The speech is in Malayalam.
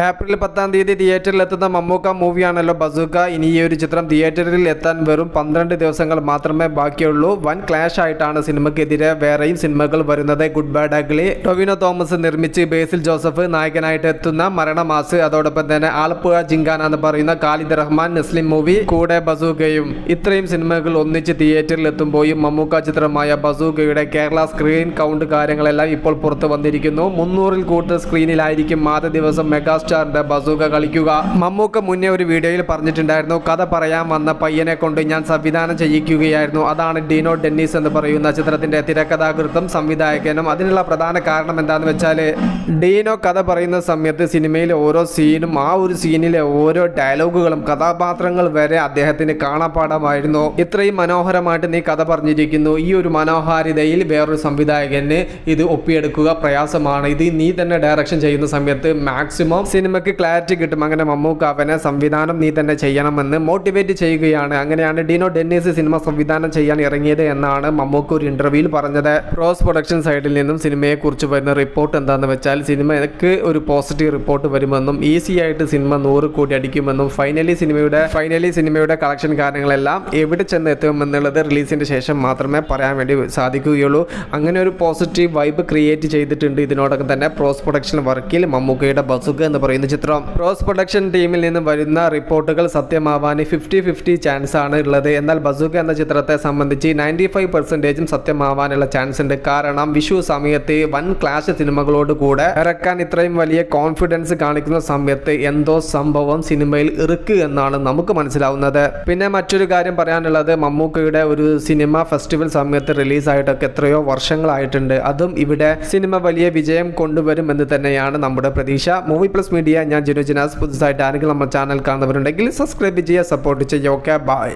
ഏപ്രിൽ 10-ാം തീയതി തിയേറ്ററിലെത്തുന്ന മമ്മൂക്ക മൂവിയാണല്ലോ ബസൂക്ക. ഇനി ഈ ഒരു ചിത്രം തിയേറ്ററിൽ എത്താൻ വെറും 12 ദിവസങ്ങൾ മാത്രമേ ബാക്കിയുള്ളൂ. വൻ ക്ലാഷ് ആയിട്ടാണ് സിനിമയ്ക്കെതിരെ വേറെയും സിനിമകൾ വരുന്നത്. Good bad ugly, Tovino Thomas നിർമ്മിച്ച് ബേസിൽ ജോസഫ് നായകനായിട്ട് എത്തുന്ന മരണമാസ്, അതോടൊപ്പം തന്നെ ആലപ്പുഴ ജിങ്കാന എന്ന് പറയുന്ന ഖാലിദ് റഹ്മാൻ നെസ്ലിം മൂവി, കൂടെ ബസൂക്കയും. ഇത്രയും സിനിമകൾ ഒന്നിച്ച് തിയേറ്ററിൽ എത്തുമ്പോഴും മമ്മൂക്ക ചിത്രമായ ബസൂക്കയുടെ കേരള സ്ക്രീൻ കൗണ്ട് കാര്യങ്ങളെല്ലാം ഇപ്പോൾ പുറത്തു വന്നിരിക്കുന്നു. 300-ൽ കൂടുതൽ സ്ക്രീനിലായിരിക്കും ആദ്യ ദിവസം മെഗാസ്റ്റാറിന്റെ ബസൂക്ക കളിക്കുക. മമ്മൂക്ക മുന്നേ ഒരു വീഡിയോയിൽ പറഞ്ഞിട്ടുണ്ടായിരുന്നു, കഥ പറയാൻ വന്ന പയ്യനെ കൊണ്ട് ഞാൻ സംവിധാനം ചെയ്യിക്കുകയായിരുന്നു. അതാണ് ഡീനോ ഡെന്നീസ് എന്ന് പറയുന്ന ചിത്രത്തിന്റെ തിരക്കഥാകൃത്തും സംവിധായകനും. അതിനുള്ള പ്രധാന കാരണം എന്താണെന്ന് വെച്ചാൽ, ഡീനോ കഥ പറയുന്ന സമയത്ത് സിനിമയിലെ ഓരോ സീനും ആ ഒരു സീനിലെ ഓരോ ഡയലോഗുകളും കഥാപാത്രങ്ങൾ വരെ അദ്ദേഹത്തിന് കാണാപ്പാടമായിരുന്നു. ഇത്രയും മനോഹരമായിട്ട് നീ കഥ പറഞ്ഞിരിക്കുന്നു. ഈ ഒരു മനോഹാരിതയിൽ വേറൊരു സംവിധായകന് ഇത് ഒപ്പിയെടുക്കുക പ്രയാസമാണ്. ഇത് നീ തന്നെ ഡയറക്ഷൻ ചെയ്യുന്ന സമയത്ത് മാക്സിമം സിനിമയ്ക്ക് ക്ലാരിറ്റി കിട്ടും. അങ്ങനെ മമ്മൂക്ക അവനെ സംവിധാനം നീ തന്നെ ചെയ്യണമെന്ന് മോട്ടിവേറ്റ് ചെയ്യുകയാണ്. അങ്ങനെയാണ് ഡീനോ ഡെന്നീസ് സിനിമ സംവിധാനം ചെയ്യാൻ ഇറങ്ങിയത് എന്നാണ് മമ്മൂക്ക ഒരു ഇന്റർവ്യൂവിൽ പറഞ്ഞത്. റോസ് പ്രൊഡക്ഷൻ സൈഡിൽ നിന്നും സിനിമയെ കുറിച്ച് വരുന്ന റിപ്പോർട്ട് എന്താണെന്ന് വെച്ചാൽ, സിനിമയ്ക്ക് ഒരു പോസിറ്റീവ് റിപ്പോർട്ട് വരുമെന്നും ഈസി ആയിട്ട് സിനിമ 100 കോടി അടിക്കുമെന്നും ഫൈനലി സിനിമയുടെ കളക്ഷൻ കാര്യങ്ങളെല്ലാം എവിടെ ചെന്ന് എത്തുമെന്നുള്ളത് റിലീസിന്റെ ശേഷം മാത്രമേ പറയാൻ വേണ്ടി സാധിക്കുകയുള്ളൂ. അങ്ങനെ ഒരു പോസിറ്റീവ് വൈബ് ക്രിയേറ്റ് ചെയ്തിട്ടുണ്ട് ഇതിനോടൊപ്പം തന്നെ പ്രോസ് പ്രൊഡക്ഷൻ വർക്കിൽ മമ്മൂക്കയുടെ ബസൂക്ക എന്ന് പറയുന്ന ചിത്രം. പ്രോസ് പ്രൊഡക്ഷൻ ടീമിൽ നിന്ന് വരുന്ന റിപ്പോർട്ടുകൾ സത്യമാവാൻ 50-50 ചാൻസ് ആണ് ഉള്ളത്. എന്നാൽ ബസൂക്ക എന്ന ചിത്രത്തെ സംബന്ധിച്ച് 95% സത്യമാവാനുള്ള ചാൻസ് ഉണ്ട്. കാരണം വിഷു സമയത്ത് വൻ ക്ലാഷ് സിനിമകളോട് കൂടെ ഇറക്കാൻ ഇത്രയും വലിയ കോൺഫിഡൻസ് കാണിക്കുന്ന സമയത്ത് എന്തോ സംഭവം സിനിമയിൽ ഇറുക്ക് എന്നാണ് നമുക്ക് മനസ്സിലാവുന്നത്. പിന്നെ മറ്റൊരു കാര്യം പറയാനുള്ളത്, മമ്മൂക്കയുടെ ഒരു സിനിമ ഫെസ്റ്റിവൽ സമയത്ത് റിലീസായിട്ടൊക്കെ എത്രയോ വർഷങ്ങളായിട്ടുണ്ട്. അതും ഇവിടെ സിനിമ വലിയ വിജയം കൊണ്ടുവരും എന്ന് തന്നെയാണ് നമ്മുടെ പ്രതീക്ഷ. മൂവി പ്ലസ് മീഡിയ, ഞാൻ ജിനു ജിനാസ്. പുതുതായിട്ട് ആരെങ്കിലും നമ്മുടെ ചാനൽ കാണുന്നവരുണ്ടെങ്കിൽ സബ്സ്ക്രൈബ് ചെയ്യുക, സപ്പോർട്ട് ചെയ്യുക. Okay, by.